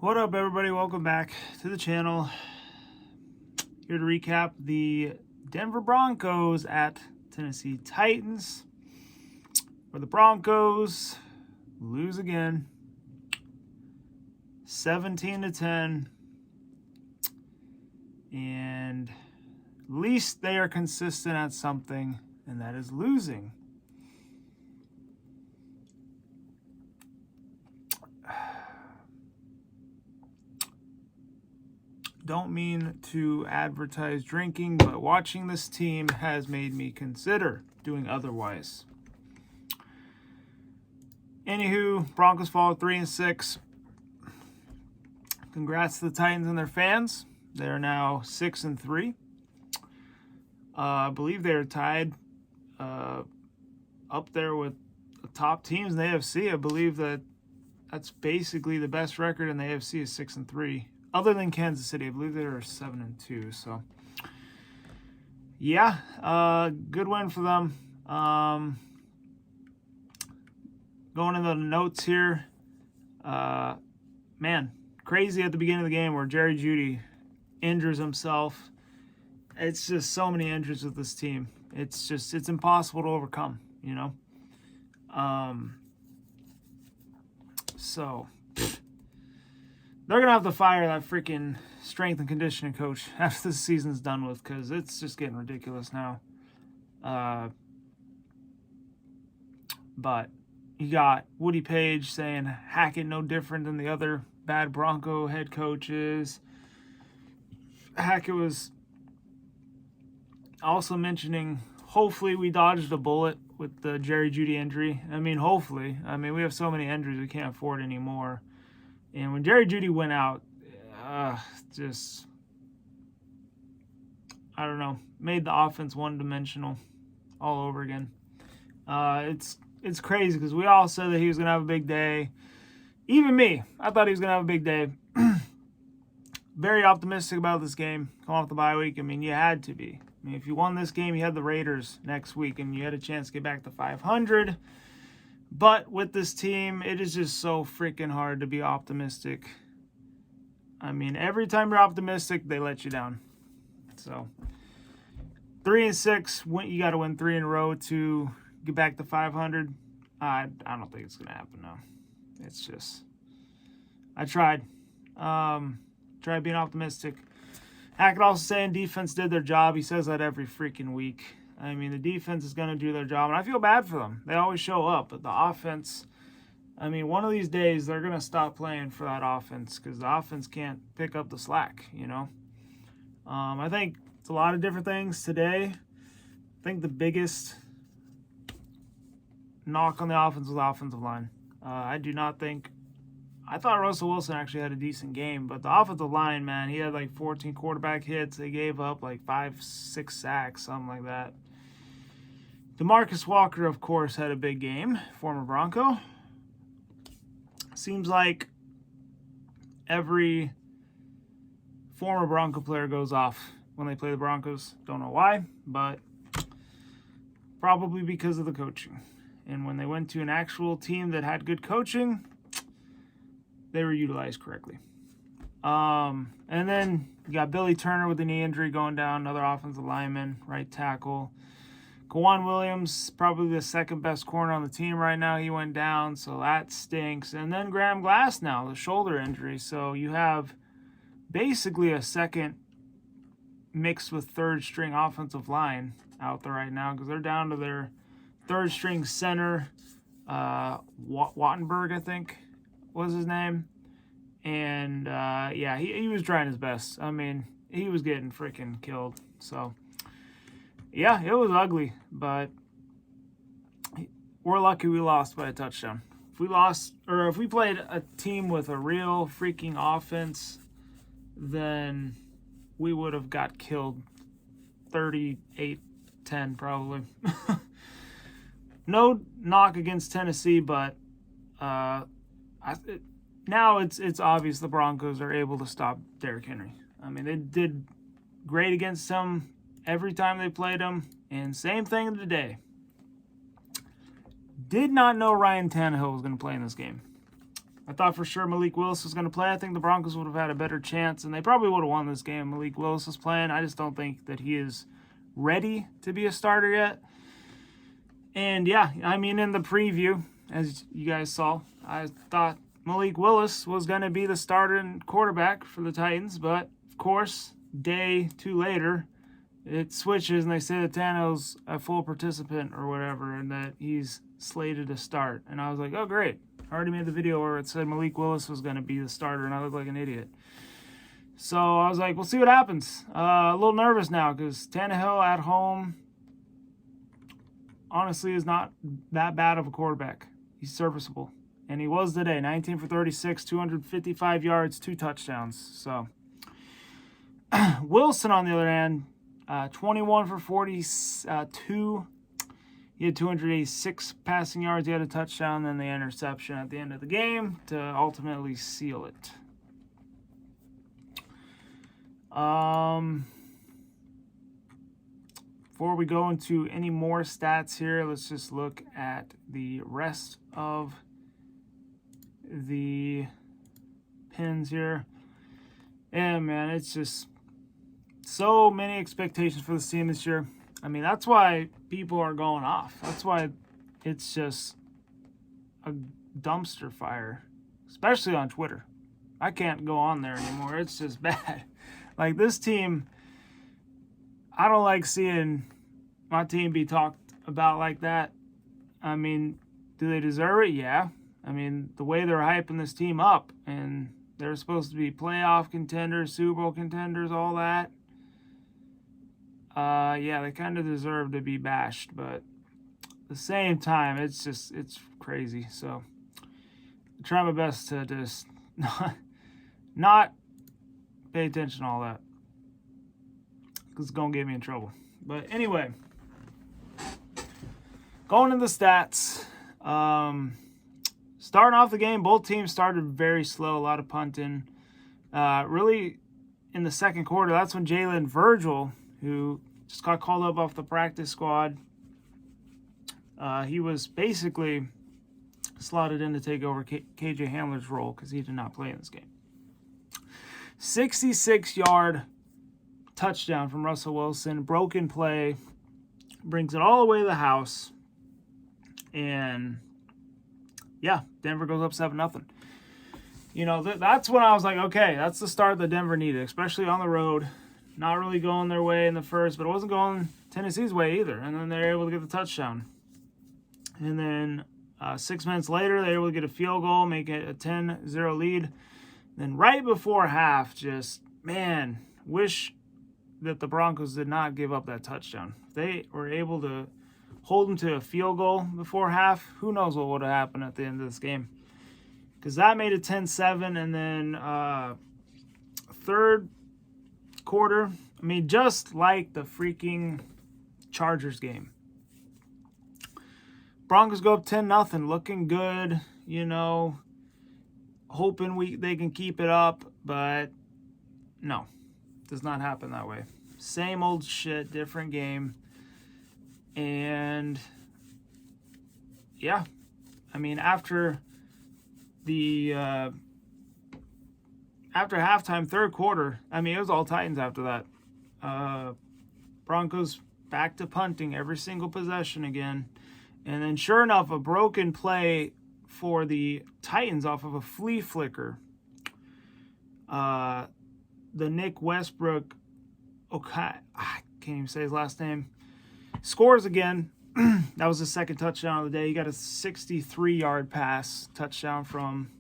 What up, everybody? Welcome back to the channel. Here to recap the Denver Broncos at Tennessee Titans, where the Broncos lose again, 17-10, and at least they are consistent at something, and that is losing. Don't mean to advertise drinking, but watching this team has made me consider doing otherwise. Anywho, Broncos fall 3-6. Congrats to the Titans and their fans. They are now 6-3. I believe they are tied up there with the top teams in the AFC. I believe that's basically the best record in the AFC is 6-3. Other than Kansas City, I believe they were 7-2. So, yeah, good win for them. Going into the notes here, man, crazy at the beginning of the game where Jerry Jeudy injures himself. It's just so many injuries with this team. It's impossible to overcome, you know. So they're going to have to fire that freaking strength and conditioning coach after the season's done with, because it's just getting ridiculous now. But you got Woody Page saying Hackett no different than the other bad Bronco head coaches. Hackett was also mentioning hopefully we dodged a bullet with the Jerry Jeudy injury. I mean, hopefully. I mean, we have so many injuries we can't afford anymore. And when Jerry Jeudy went out, I don't know, made the offense one-dimensional all over again. It's crazy because we all said that he was going to have a big day. Even me, I thought he was going to have a big day. Very optimistic about this game. Come off the bye week, I mean, you had to be. I mean, if you won this game, you had the Raiders next week, and you had a chance to get back to 500. But with this team, it is just so freaking hard to be optimistic. I mean, every time you're optimistic, they let you down. So 3-6, you got to win 3 in a row to get back to 500. I don't think it's going to happen now. It's just, I tried. Tried being optimistic. Hackett also saying defense did their job. He says that every freaking week. I mean, the defense is going to do their job, and I feel bad for them. They always show up, but the offense, I mean, one of these days they're going to stop playing for that offense because the offense can't pick up the slack, you know. I think it's a lot of different things today. I think the biggest knock on the offense was the offensive line. I thought Russell Wilson actually had a decent game, but the offensive line, man, he had like 14 quarterback hits. They gave up like 5-6 sacks, something like that. DeMarcus Walker, of course, had a big game, former Bronco. Seems like every former Bronco player goes off when they play the Broncos. Don't know why, but probably because of the coaching. And when they went to an actual team that had good coaching, they were utilized correctly. And then you got Billy Turner with a knee injury going down, another offensive lineman, right tackle. Kwan Williams, probably the second best corner on the team right now. He went down, so that stinks. And then Graham Glass now, the shoulder injury. So you have basically a second mixed with third-string offensive line out there right now because they're down to their third-string center, Wattenberg, I think was his name. And, yeah, he was trying his best. I mean, he was getting freaking killed. So, yeah, it was ugly, but we're lucky we lost by a touchdown. If we played a team with a real freaking offense, then we would have got killed 38-10 probably. No knock against Tennessee, but now it's obvious the Broncos are able to stop Derrick Henry. I mean, they did great against him every time they played him, and same thing today. Did not know Ryan Tannehill was going to play in this game. I thought for sure Malik Willis was going to play. I think the Broncos would have had a better chance, and they probably would have won this game. Malik Willis was playing. I just don't think that he is ready to be a starter yet. And yeah, I mean, in the preview, as you guys saw, I thought Malik Willis was going to be the starting quarterback for the Titans, but of course, day 2 later, it switches and they say that Tannehill's a full participant or whatever, and that he's slated to start. And I was like, oh, great. I already made the video where it said Malik Willis was going to be the starter, and I look like an idiot. So I was like, we'll see what happens. A little nervous now because Tannehill at home honestly is not that bad of a quarterback. He's serviceable. And he was today, 19 for 36, 255 yards, 2 touchdowns. So Wilson, on the other hand, 21 for 42. He had 286 passing yards. He had a touchdown, then the interception at the end of the game to ultimately seal it. Before we go into any more stats here, let's just look at the rest of the pins here. And man, it's just so many expectations for this team this year. I mean, that's why people are going off. That's why it's just a dumpster fire, especially on Twitter. I can't go on there anymore. It's just bad. Like, this team, I don't like seeing my team be talked about like that. I mean, do they deserve it? Yeah. I mean, the way they're hyping this team up, and they're supposed to be playoff contenders, Super Bowl contenders, all that. Yeah, they kind of deserve to be bashed, but at the same time, it's crazy. So I try my best to just not pay attention to all that, because it's going to get me in trouble. But anyway, going into the stats. Starting off the game, both teams started very slow, a lot of punting. Really, in the second quarter, that's when Jalen Virgil, who just got called up off the practice squad, he was basically slotted in to take over KJ Hamler's role because he did not play in this game. 66-yard touchdown from Russell Wilson, broken play, brings it all the way to the house, and yeah, Denver goes up 7-0. You know, that's when I was like, okay, that's the start that Denver needed, especially on the road. Not really going their way in the first, but it wasn't going Tennessee's way either. And then they were able to get the touchdown. And then 6 minutes later, they were able to get a field goal, make it a 10-0 lead. Then right before half, just, man, wish that the Broncos did not give up that touchdown. If they were able to hold them to a field goal before half, who knows what would have happened at the end of this game. Because that made it 10-7, and then third quarter, I mean, just like the freaking Chargers game. Broncos go up 10-0, looking good, you know, hoping they can keep it up, but no, does not happen that way. Same old shit, different game. And yeah, I mean, after halftime, third quarter, I mean, it was all Titans after that. Broncos back to punting every single possession again. And then sure enough, a broken play for the Titans off of a flea flicker. The Nick Westbrook, okay, I can't even say his last name, scores again. That was his second touchdown of the day. He got a 63-yard pass touchdown from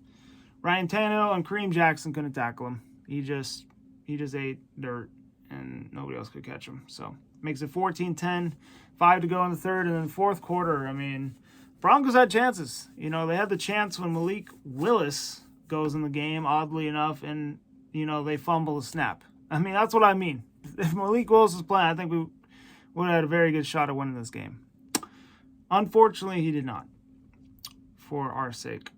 Ryan Tannehill, and Kareem Jackson couldn't tackle him. He just ate dirt, and nobody else could catch him. So makes it 14-10, 5 to go in the third, and then fourth quarter. I mean, Broncos had chances. You know, they had the chance when Malik Willis goes in the game, oddly enough, and, you know, they fumble the snap. I mean, that's what I mean. If Malik Willis was playing, I think we would have had a very good shot at winning this game. Unfortunately, he did not, for our sake.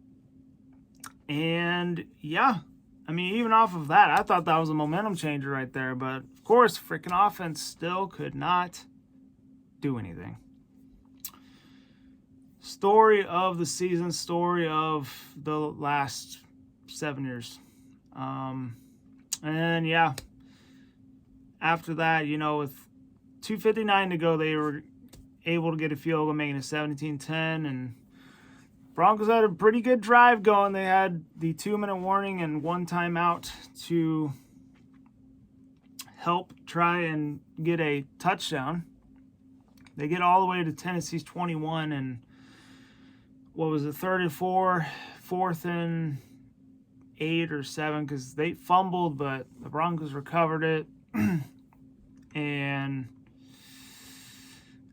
And, yeah, I mean, even off of that, I thought that was a momentum changer right there. But, of course, freaking offense still could not do anything. story of the season, story of the last 7 years. And yeah, after that, with 2:59 to go, they were able to get a field goal, making it 17-10, and Broncos had a pretty good drive going. They had the 2-minute warning and 1 timeout to help try and get a touchdown. They get all the way to Tennessee's 21, and what was it, 3rd and 4, 4th and 8 or 7, because they fumbled, but the Broncos recovered it. And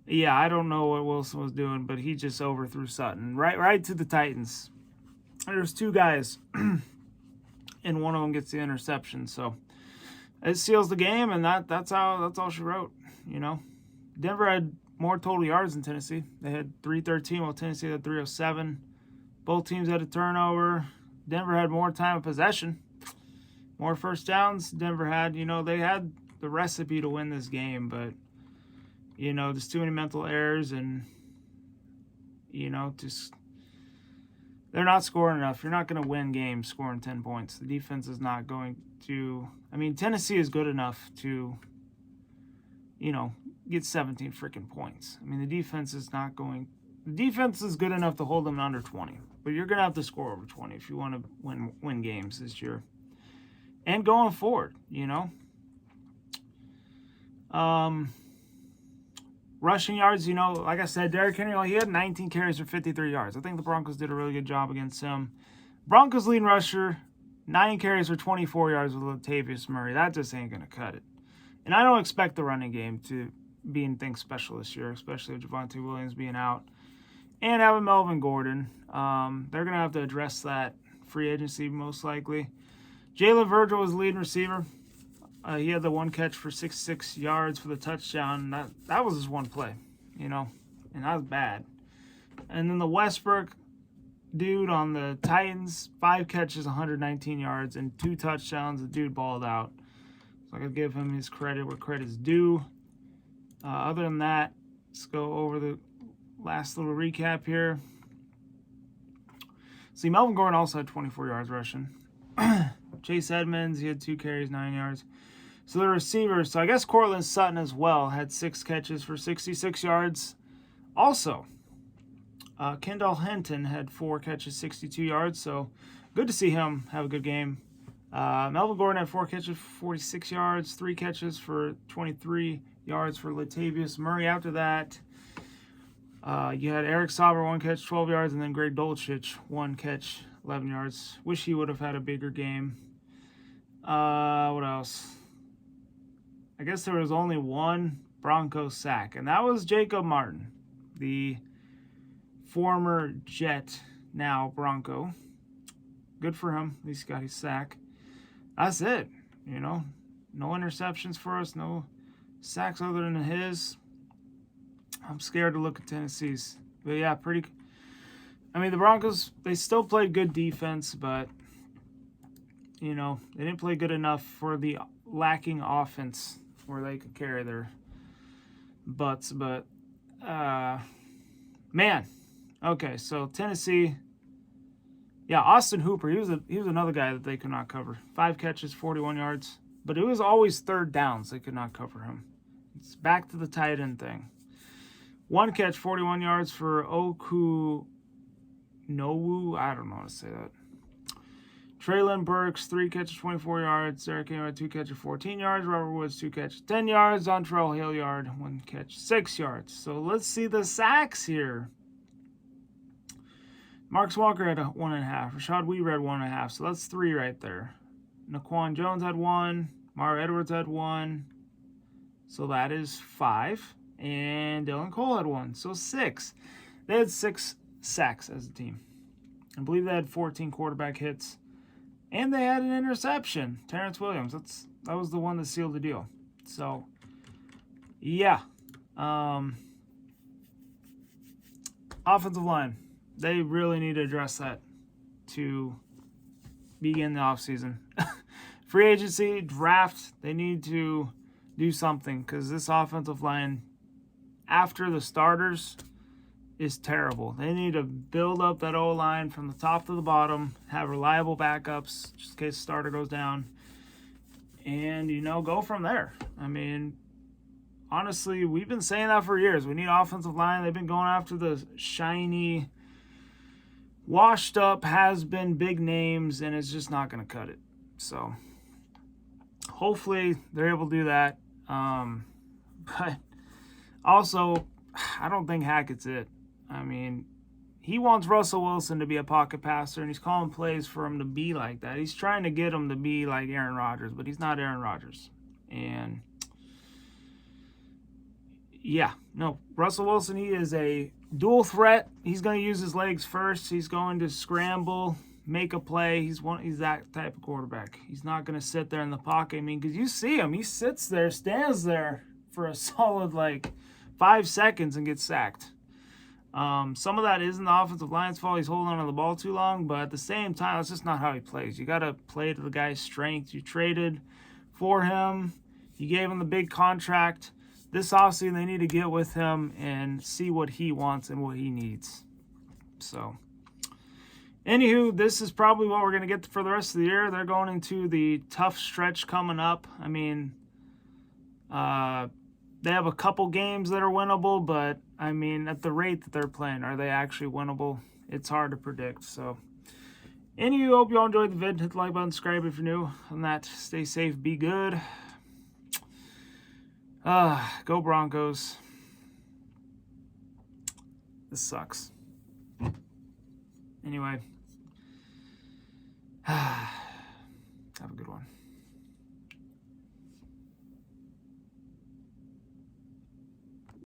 yeah, I don't know what Wilson was doing, but he just overthrew Sutton right to the Titans. There's 2 guys, and one of them gets the interception. So it seals the game, and that's all she wrote. Denver had more total yards than Tennessee. They had 313, while Tennessee had 307. Both teams had a turnover. Denver had more time of possession, more first downs. Denver had, they had the recipe to win this game, but there's too many mental errors, and just they're not scoring enough. You're not going to win games scoring 10 points. The defense is not going to. Tennessee is good enough to get 17 freaking points. The defense is not going. The defense is good enough to hold them under 20, but you're going to have to score over 20 if you want to win games this year and going forward. Rushing yards, like I said, Derrick Henry, he had 19 carries for 53 yards. I think the Broncos did a really good job against him. Broncos leading rusher, 9 carries for 24 yards with Latavius Murray. That just ain't going to cut it. And I don't expect the running game to be anything special this year, especially with Javonte Williams being out and having Melvin Gordon. They're going to have to address that free agency most likely. Jalen Virgil was the leading receiver. He had the 1 catch for 66 yards for the touchdown. That was his 1 play, and that was bad. And then the Westbrook dude on the Titans, 5 catches, 119 yards, and 2 touchdowns. The dude balled out. So I could give him his credit where credit's due. Other than that, let's go over the last little recap here. See, Melvin Gordon also had 24 yards rushing. Chase Edmonds, he had 2 carries, 9 yards. So the receivers, so I guess Cortland Sutton as well had 6 catches for 66 yards. Also, Kendall Hinton had 4 catches, 62 yards. So good to see him have a good game. Melvin Gordon had 4 catches, 46 yards, 3 catches for 23 yards for Latavius Murray. After that, you had Eric Sauber, 1 catch, 12 yards, and then Greg Dulcich, 1 catch, 11 yards. Wish he would have had a bigger game. What else? I guess there was only 1 Broncos sack, and that was Jacob Martin, the former Jet, now Bronco. Good for him. At least he got his sack. That's it. No interceptions for us, no sacks other than his. I'm scared to look at Tennessee's. But yeah, the Broncos, they still played good defense, but, they didn't play good enough for the lacking offense where they could carry their butts. But, man. Okay, so Tennessee, yeah, Austin Hooper, he was another guy that they could not cover. 5 catches, 41 yards. But it was always 3rd downs they could not cover him. It's back to the tight end thing. 1 catch, 41 yards for Okunowu. I don't know how to say that. Traylon Burks, 3 catches, 24 yards. Derrick Henry, 2 catches, 14 yards. Robert Woods, 2 catches, 10 yards. Dontrell Hilliard, 1 catch, 6 yards. So let's see the sacks here. Marcus Walker had 1.5. Rashad Weaver had 1.5. So that's 3 right there. Naquan Jones had 1. Mario Edwards had 1. So that is 5. And Dylan Cole had 1. So 6. They had 6 sacks as a team. I believe they had 14 quarterback hits. And they had an interception. Terrence Williams. That was the one that sealed the deal. So, yeah. Offensive line. They really need to address that to begin the offseason. Free agency, draft, they need to do something because this offensive line, after the starters, is terrible. They need to build up that O-line from the top to the bottom, have reliable backups just in case the starter goes down, and, go from there. I mean, honestly, we've been saying that for years. We need offensive line. They've been going after the shiny, washed up, has-been big names, and it's just not going to cut it. So hopefully they're able to do that. But also, I don't think Hackett's it. I mean, he wants Russell Wilson to be a pocket passer, and he's calling plays for him to be like that. He's trying to get him to be like Aaron Rodgers, but he's not Aaron Rodgers. And yeah, no, Russell Wilson, he is a dual threat. He's going to use his legs first. He's going to scramble, make a play. He's that type of quarterback. He's not going to sit there in the pocket. I mean, because you see him. He sits there, stands there for a solid, 5 seconds and gets sacked. Some of that isn't the offensive line's fault. He's holding on to the ball too long. But at the same time, that's just not how he plays. You got to play to the guy's strengths. You traded for him. You gave him the big contract. This offseason, they need to get with him and see what he wants and what he needs. So, anywho, this is probably what we're going to get for the rest of the year. They're going into the tough stretch coming up. I mean, they have a couple games that are winnable, but, I mean, at the rate that they're playing, are they actually winnable? It's hard to predict. So, anywho, hope you all enjoyed the vid. Hit the like button, subscribe if you're new. On that, stay safe, be good. Go Broncos. This sucks. Anyway.